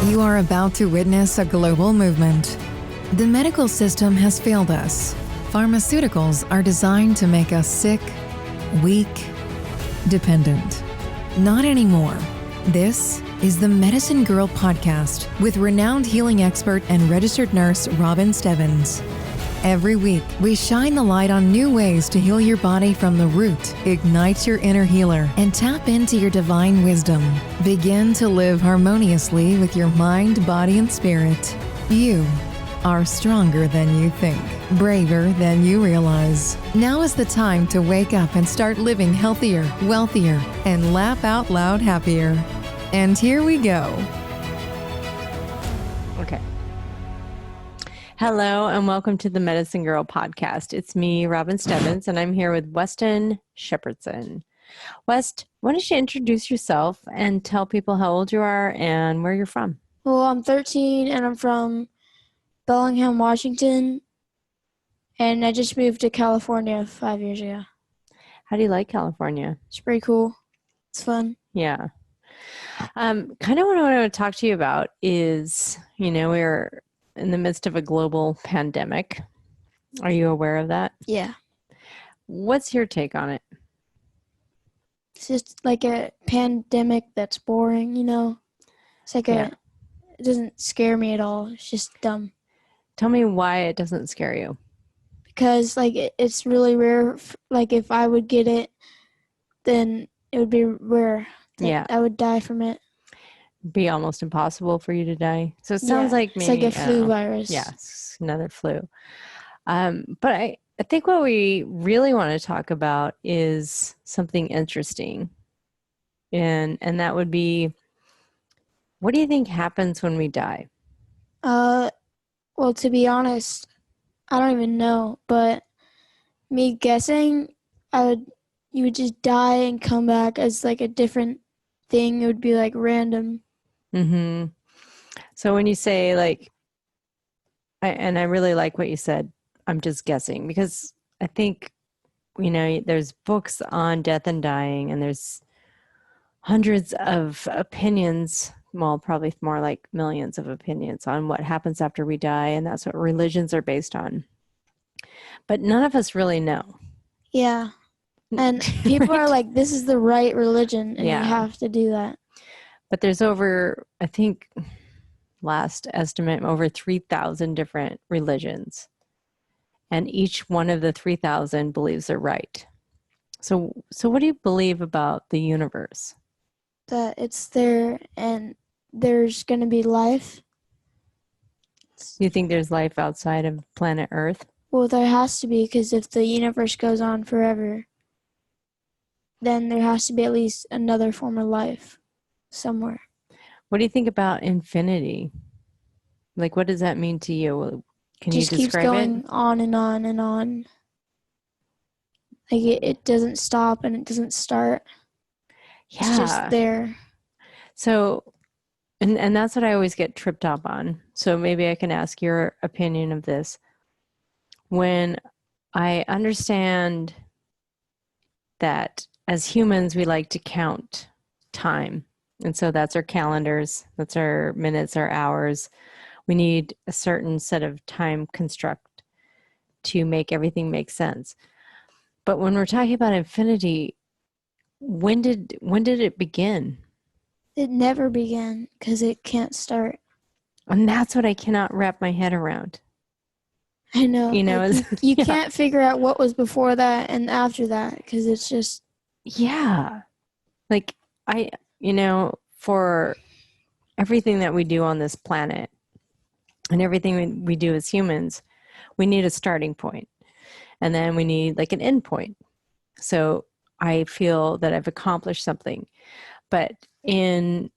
You are about to witness a global movement. The medical system has failed us. Pharmaceuticals are designed to make us sick, weak, dependent. Not anymore. This is the Medicine Girl podcast with renowned healing expert and registered nurse Robin Stebbins. Every week, we shine the light on new ways to heal your body from the root, ignite your inner healer, and tap into your divine wisdom. Begin to live harmoniously with your mind, body, and spirit. You are stronger than you think, braver than you realize. Now is the time to wake up and start living healthier, wealthier, and laugh out loud happier. And here we go. Okay. Hello and welcome to the Medicine Girl podcast. It's me, Robin Stebbins, and I'm here with West Shepardson. West, why don't you introduce yourself and tell people how old you are and where you're from? Well, I'm 13 and I'm from Bellingham, Washington, and I just moved to California 5 years ago. How do you like California? It's pretty cool. It's fun. Yeah. Kind of what I want to talk to you about is, we're in the midst of a global pandemic. Are you aware of that? Yeah. What's your take on it? It's just like a pandemic that's boring, It's like it doesn't scare me at all. It's just dumb. Tell me why it doesn't scare you. Because, it's really rare. If I would get it, then it would be rare. Yeah. I would die from it. Be almost impossible for you to die. So it sounds like maybe it's like a flu virus. Yes, another flu. But I think what we really want to talk about is something interesting. And that would be, what do you think happens when we die? Well, to be honest, I don't even know, but me guessing, you would just die and come back as like a different thing. It would be like random. Mm-hmm. So when you say I really like what you said, I'm just guessing, because I think, there's books on death and dying, and there's hundreds of opinions, well, probably more like millions of opinions on what happens after we die, and that's what religions are based on. But none of us really know. Yeah. And people are like, this is the right religion, and you have to do that. But there's over, I think, last estimate, over 3,000 different religions. And each one of the 3,000 believes they're right. So what do you believe about the universe? That it's there and there's going to be life. You think there's life outside of planet Earth? Well, there has to be, because if the universe goes on forever, then there has to be at least another form of life somewhere. What do you think about infinity? What does that mean to you? Can you describe it? Just keeps going on and on and on. It doesn't stop and it doesn't start. Yeah. It's just there. So, and that's what I always get tripped up on. So maybe I can ask your opinion of this. When I understand that as humans, we like to count time. And so that's our calendars, that's our minutes, our hours. We need a certain set of time construct to make everything make sense. But when we're talking about infinity, when did it begin? It never began, because it can't start. And that's what I cannot wrap my head around. I know. You can't figure out what was before that and after that, because it's just... Yeah. For everything that we do on this planet and everything we do as humans, we need a starting point. And then we need an end point. So I feel that I've accomplished something. But in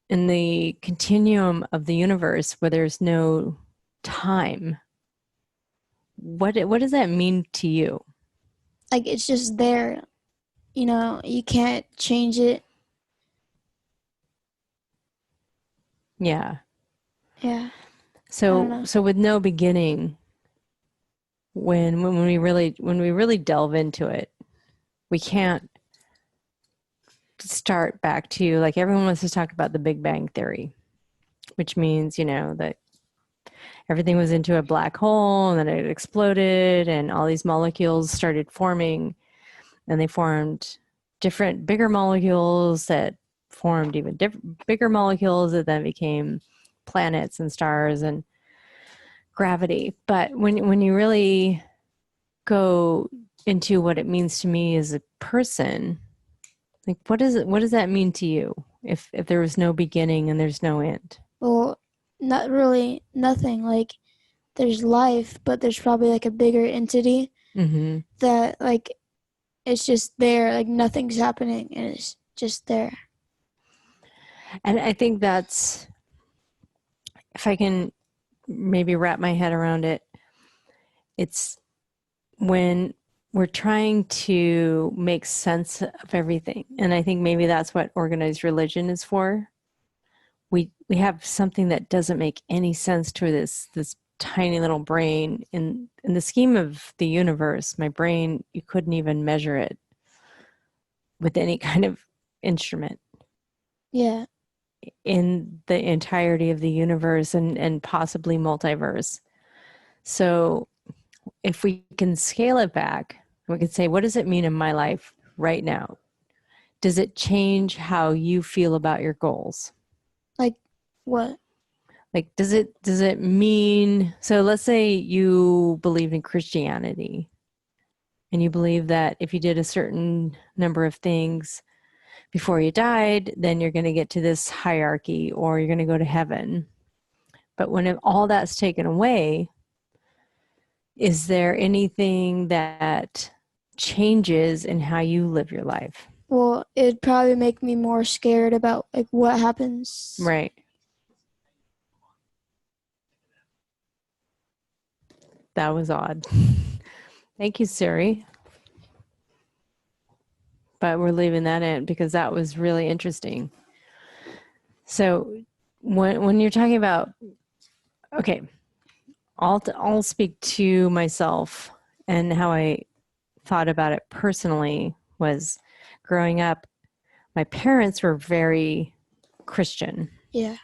the continuum of the universe where there's no time, what does that mean to you? It's just there. You can't change it. Yeah. Yeah. So with no beginning, when we really delve into it, we can't start back to, everyone wants to talk about the Big Bang Theory. which means, you know, that everything was into a black hole and then it exploded and all these molecules started forming, and they formed different bigger molecules that formed even bigger molecules that then became planets and stars and gravity. But when you really go into what it means to me as a person, like what does that mean to you if there was no beginning and there's no end? Well, not really nothing. Like there's life, but there's probably like a bigger entity Mm-hmm. that like it's just there, like nothing's happening and it's just there. And I think that's, if I can maybe wrap my head around it, it's when we're trying to make sense of everything. And I think maybe that's what organized religion is for. We have something that doesn't make any sense to this tiny little brain. In the scheme of the universe, my brain, you couldn't even measure it with any kind of instrument. Yeah. In the entirety of the universe and possibly multiverse. So if we can scale it back, we can say, what does it mean in my life right now? Does it change how you feel about your goals? Like what? Like, does it mean, so let's say you believe in Christianity and you believe that if you did a certain number of things before you died, then you're going to get to this hierarchy or you're going to go to heaven. But when all that's taken away, is there anything that changes in how you live your life? Well, it'd probably make me more scared about like what happens. Right. That was odd. Thank you, Siri. But we're leaving that in because that was really interesting. So when you're talking about, okay, I'll speak to myself and how I thought about it personally was growing up, my parents were very Christian. Yeah.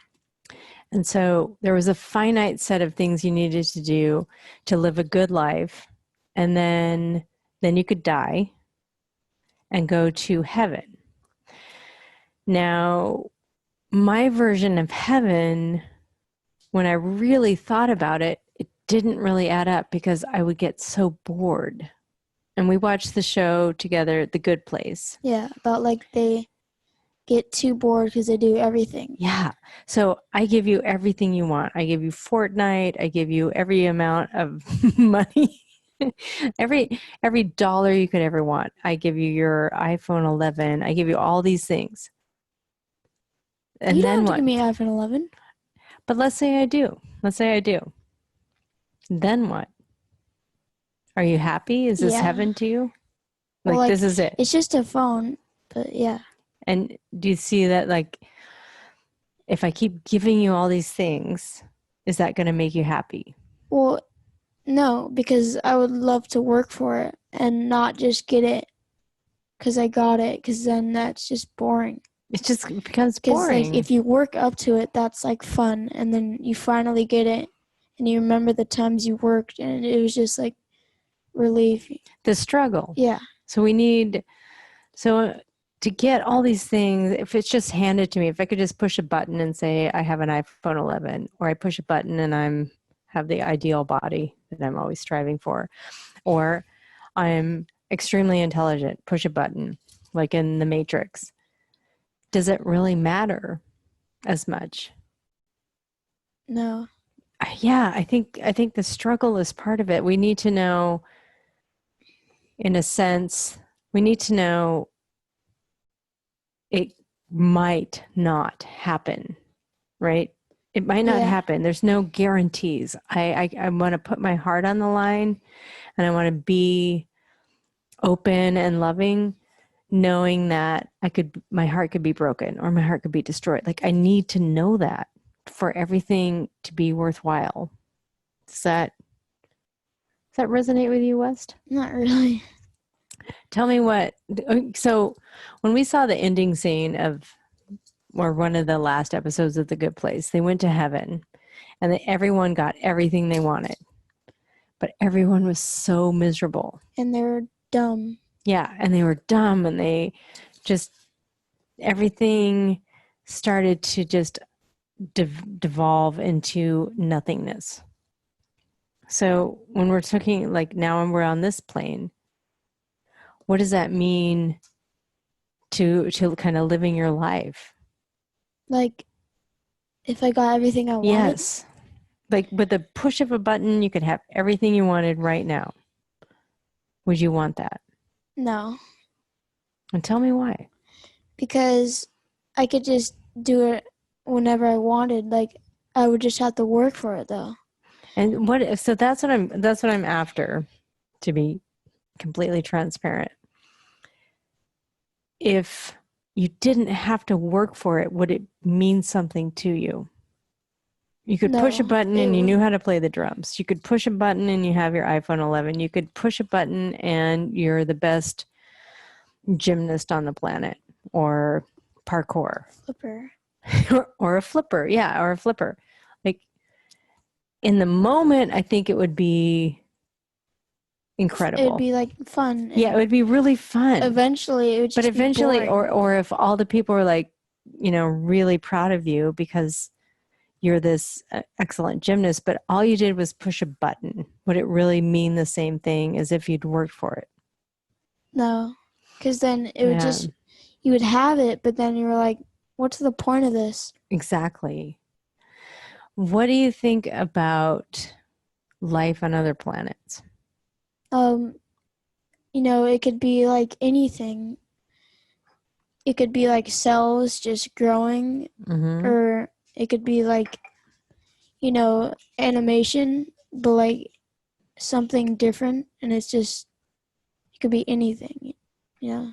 And so there was a finite set of things you needed to do to live a good life. And then you could die and go to heaven. Now, my version of heaven, when I really thought about it, it didn't really add up because I would get so bored. And we watched the show together, The Good Place. Yeah, about like they get too bored because they do everything. Yeah. So I give you everything you want. I give you Fortnite. I give you every amount of money, every dollar you could ever want. I give you your iPhone 11. I give you all these things. And you don't then have to what? give me iPhone 11. But let's say I do. Then what? Are you happy? Is this Yeah. heaven to you? Well, like, this is it. It's just a phone, but yeah. And do you see that, like, if I keep giving you all these things, is that going to make you happy? Well, no, because I would love to work for it and not just get it because I got it, because then that's just boring. It just becomes Because boring. like, if you work up to it, that's like fun, and then you finally get it, and you remember the times you worked, and it was just like relief. The struggle. Yeah. So to get all these things, if it's just handed to me, if I could just push a button and say I have an iPhone 11, or I push a button and have the ideal body that I'm always striving for, or I'm extremely intelligent, push a button, like in The Matrix, does it really matter as much? No. Yeah, I think the struggle is part of it. We need to know, in a sense, it might not happen, right? It might not happen. There's no guarantees. I want to put my heart on the line, and I want to be open and loving, knowing that my heart could be broken or my heart could be destroyed. Like, I need to know that for everything to be worthwhile. Does that resonate with you, West? Not really. Tell me so when we saw the ending scene of or one of the last episodes of The Good Place. They went to heaven and everyone got everything they wanted, but everyone was so miserable. And they're dumb. Yeah. And they were dumb, and they just, everything started to just devolve into nothingness. So when we're talking, like, now when we're on this plane, what does that mean to kind of living your life? Like, if I got everything I wanted. Yes. Like, with the push of a button, you could have everything you wanted right now. Would you want that? No. And tell me why. Because I could just do it whenever I wanted. Like, I would just have to work for it, though. And so that's what I'm after, to be completely transparent. If you didn't have to work for it, would it mean something to you? You could push a button and you knew how to play the drums. You could push a button and you have your iPhone 11. You could push a button and you're the best gymnast on the planet, or parkour. Flipper. or a flipper. Yeah, or a flipper. Like, in the moment, I think it would be incredible. It'd be like fun. Yeah, it would be really fun. Eventually, it would just be boring. or if all the people were like, really proud of you because you're this excellent gymnast, but all you did was push a button, would it really mean the same thing as if you'd worked for it? No, because then it would just, you would have it, but then you were like, what's the point of this? Exactly. What do you think about life on other planets? It could be like anything. It could be like cells just growing, or it could be like, animation, but like something different, and it could be anything. Yeah.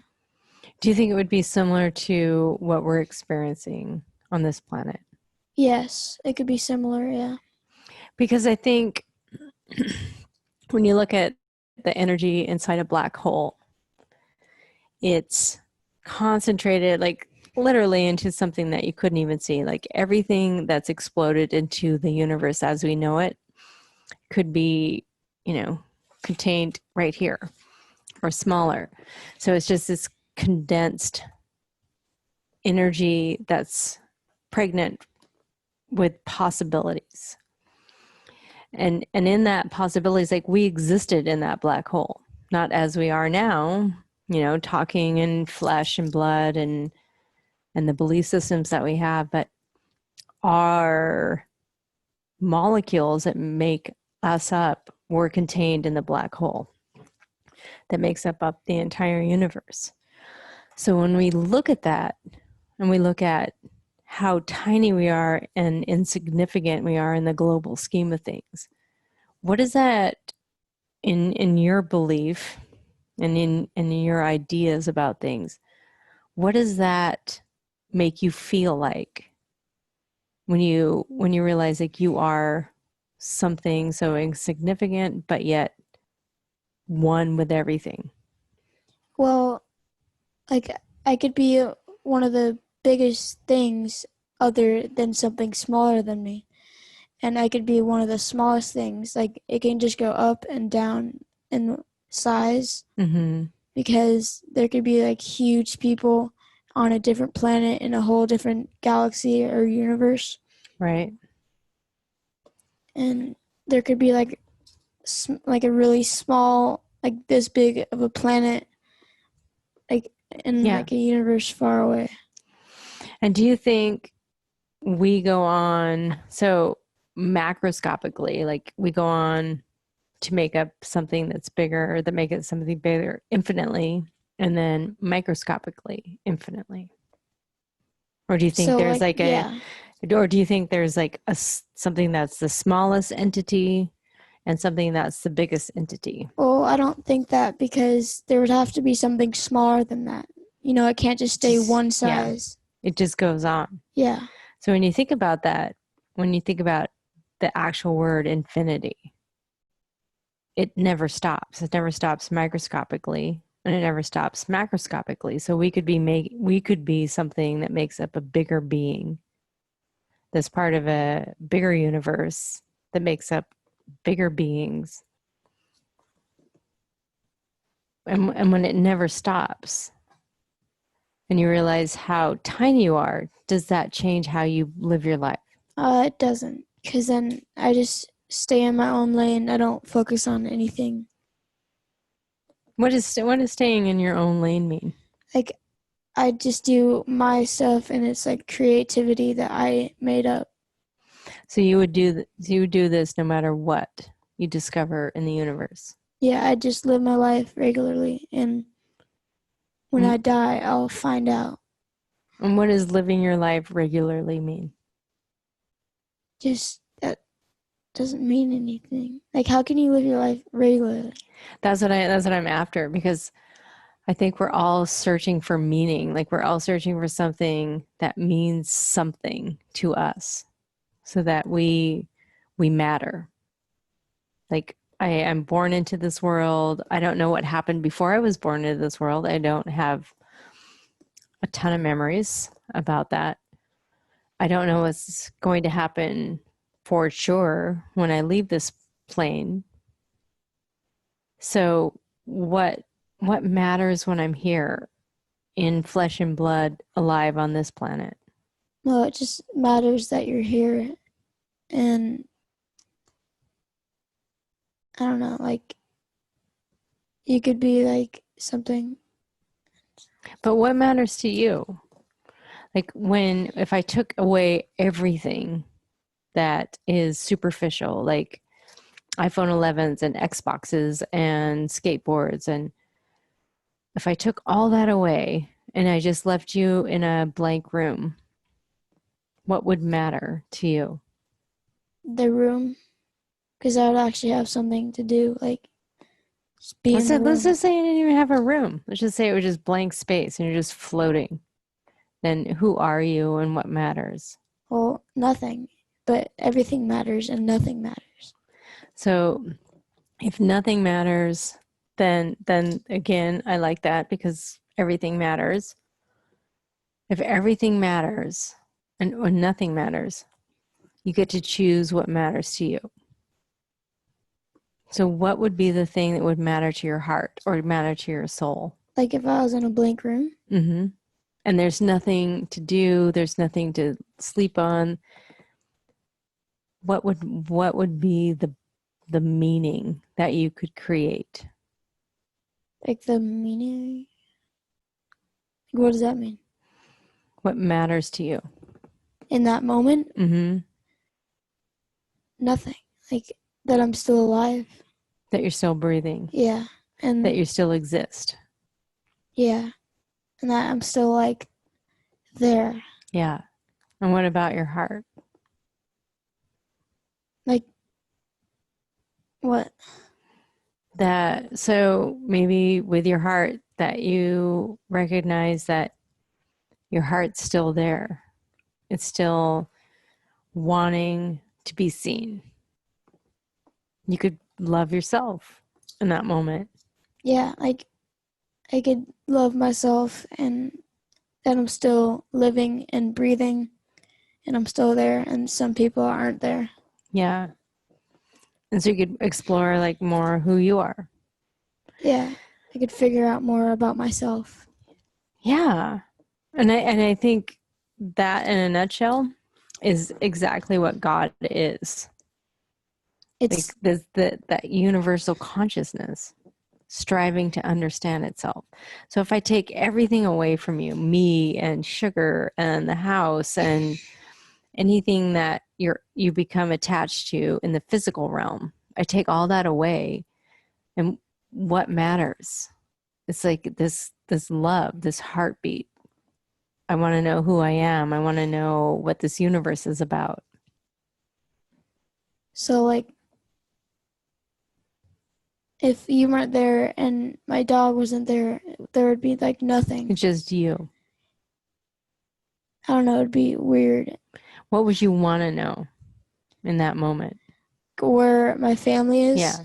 Do you think it would be similar to what we're experiencing on this planet? Yes, it could be similar, yeah. Because I think when you look at the energy inside a black hole, it's concentrated, like, literally into something that you couldn't even see. Like, everything that's exploded into the universe as we know it could be, contained right here or smaller. So it's just this condensed energy that's pregnant with possibilities. And in that possibilities, like, we existed in that black hole, not as we are now, talking in flesh and blood and the belief systems that we have, but our molecules that make us up were contained in the black hole that makes up the entire universe. So when we look at that, and we look at how tiny we are and insignificant we are in the global scheme of things, what is that in your belief and in your ideas about things? What does that make you feel like when you realize, like, you are something so insignificant but yet one with everything? Well, like, I could be one of the biggest things other than something smaller than me, and I could be one of the smallest things. Like, it can just go up and down in size, because there could be like huge people on a different planet in a whole different galaxy or universe, right? And there could be like a really small, like this big of a planet, like in like a universe far away. And do you think we go on, so macroscopically, like, we go on to make up something that's bigger, or that make it something bigger infinitely, and then microscopically infinitely? Or do you think there's or do you think there's like something that's the smallest entity and something that's the biggest entity? Well, I don't think that, because there would have to be something smaller than that. It can't just stay one size. Yeah. It just goes on. Yeah. So when you think about that, when you think about the actual word infinity, it never stops. It never stops microscopically. and it never stops macroscopically. So we could be something that makes up a bigger being, that's part of a bigger universe that makes up bigger beings. And when it never stops and you realize how tiny you are, does that change how you live your life? It doesn't, because then I just stay in my own lane. I don't focus on anything. What does staying in your own lane mean? Like, I just do my stuff, and it's like creativity that I made up. So you would do this no matter what you discover in the universe. Yeah, I just live my life regularly, and when I die, I'll find out. And what does living your life regularly mean? Just that doesn't mean anything. Like, how can you live your life regularly? That's what I'm after, because I think we're all searching for meaning. Like, we're all searching for something that means something to us, so that we matter. Like, I am born into this world. I don't know what happened before I was born into this world. I don't have a ton of memories about that. I don't know what's going to happen for sure when I leave this plane. So what matters when I'm here in flesh and blood, alive on this planet? No, it just matters that you're here, and I don't know, like, you could be like something. But what matters to you? Like, if I took away everything that is superficial, like iPhone 11s and Xboxes and skateboards, and if I took all that away and I just left you in a blank room, what would matter to you? The room, because I would actually have something to do, like just be in the room. Let's just say you didn't even have a room. Let's just say it was just blank space and you're just floating. Then who are you and what matters? Well, nothing, but everything matters and nothing matters. So if nothing matters, then again, I like that, because everything matters. If everything matters and when nothing matters, you get to choose what matters to you. So what would be the thing that would matter to your heart or matter to your soul? Like if I was in a blank room. Mm-hmm. And there's nothing to do, there's nothing to sleep on. What would be the meaning that you could create? Like the meaning? What does that mean? What matters to you? In that moment? Mm-hmm. Nothing. Like that I'm still alive. That you're still breathing. Yeah. And that you still exist. Yeah. And that I'm still like there. Yeah. And what about your heart? Like what? That, so maybe with your heart, that you recognize that your heart's still there. It's still wanting to be seen. You could love yourself in that moment. Yeah, like I could love myself and that I'm still living and breathing and I'm still there and some people aren't there. Yeah. And so you could explore like more who you are. Yeah, I could figure out more about myself. Yeah. And I think that in a nutshell is exactly what God is. It's like that universal consciousness striving to understand itself. So if I take everything away from you, me and sugar and the house and anything that you become attached to in the physical realm, I take all that away, and what matters? It's like this love, this heartbeat. I want to know who I am. I want to know what this universe is about. so like if you weren't there and my dog wasn't there, there would be like nothing. It's just you. I don't know, it'd be weird. What would you want to know in that moment? Where my family is. Yeah.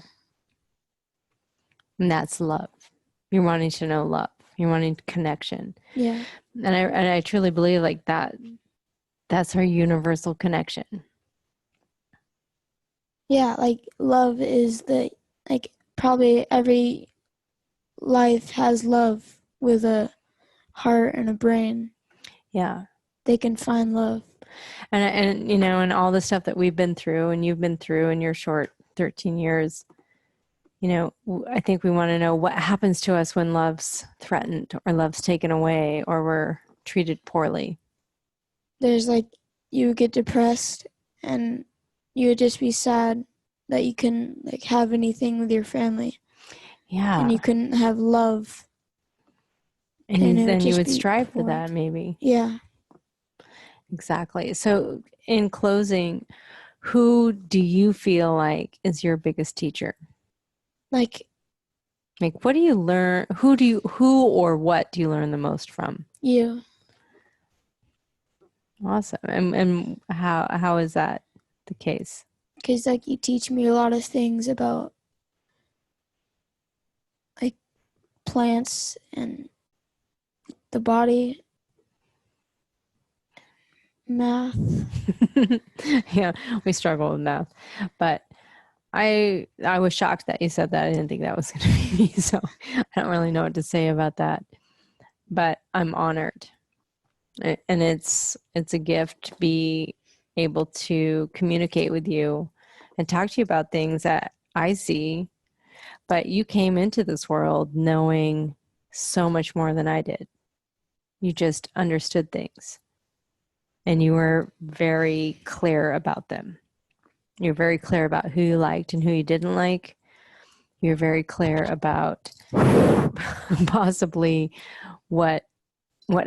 And that's love. You're wanting to know love. You're wanting connection. Yeah. And I truly believe like that's our universal connection. Yeah, like love is like probably every life has love with a heart and a brain. Yeah. They can find love. And you know, and all the stuff that we've been through and you've been through in your short 13 years, you know, I think we want to know what happens to us when love's threatened or love's taken away or we're treated poorly. There's like you would get depressed and you would just be sad that you couldn't like have anything with your family. Yeah. And you couldn't have love. And it then you just would be strive for poor. that maybe. Yeah. Exactly. So in closing, who do you feel like is your biggest teacher? Like What do you learn? Who or what do you learn the most from? you. Awesome. And how is that the case? Because like you teach me a lot of things about like plants and the body, math. Yeah, we struggle with math, but I was shocked that you said that. I didn't think that was going to be me, so I don't really know what to say about that. But I'm honored, and it's a gift to be able to communicate with you and talk to you about things that I see. But you came into this world knowing so much more than I did. You just understood things, and you were very clear about them. You're very clear about who you liked and who you didn't like. You're very clear about possibly what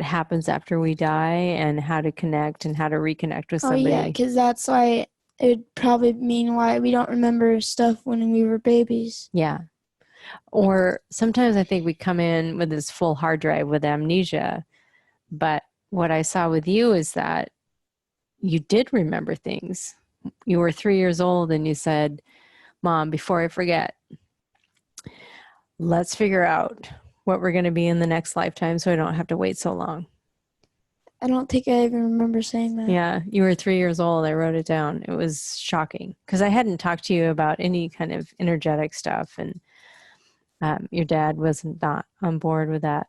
happens after we die and how to connect and how to reconnect with somebody. Oh yeah, because that's why it would probably mean why we don't remember stuff when we were babies. Yeah. Or sometimes I think we come in with this full hard drive with amnesia. But what I saw with you is that you did remember things. You were 3 years old and you said, Mom, before I forget, let's figure out what we're going to be in the next lifetime so I don't have to wait so long. I don't think I even remember saying that. Yeah, you were 3 years old. I wrote it down. It was shocking because I hadn't talked to you about any kind of energetic stuff, and your dad was not on board with that.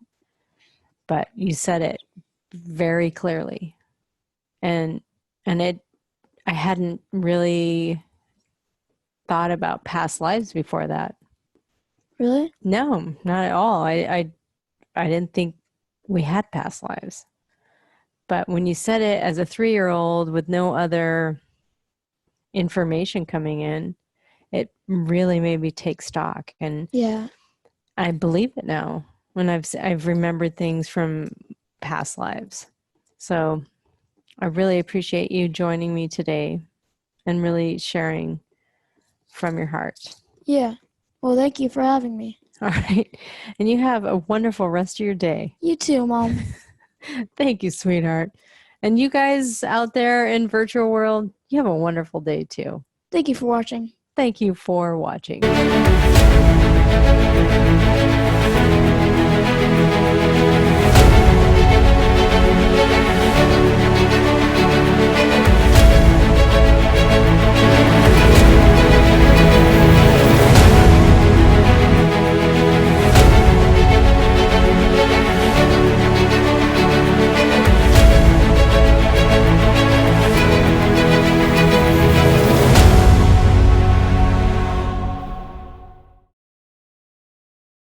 But you said it very clearly, and I hadn't really thought about past lives before that. Really? No, not at all. I didn't think we had past lives. But when you said it as a 3-year-old with no other information coming in, it really made me take stock. And yeah, I believe it now when I've remembered things from past lives. So I really appreciate you joining me today and really sharing from your heart. Yeah. Well, thank you for having me. All right. And you have a wonderful rest of your day. You too, Mom. Thank you, sweetheart. And you guys out there in virtual world, you have a wonderful day too. Thank you for watching. Thank you for watching.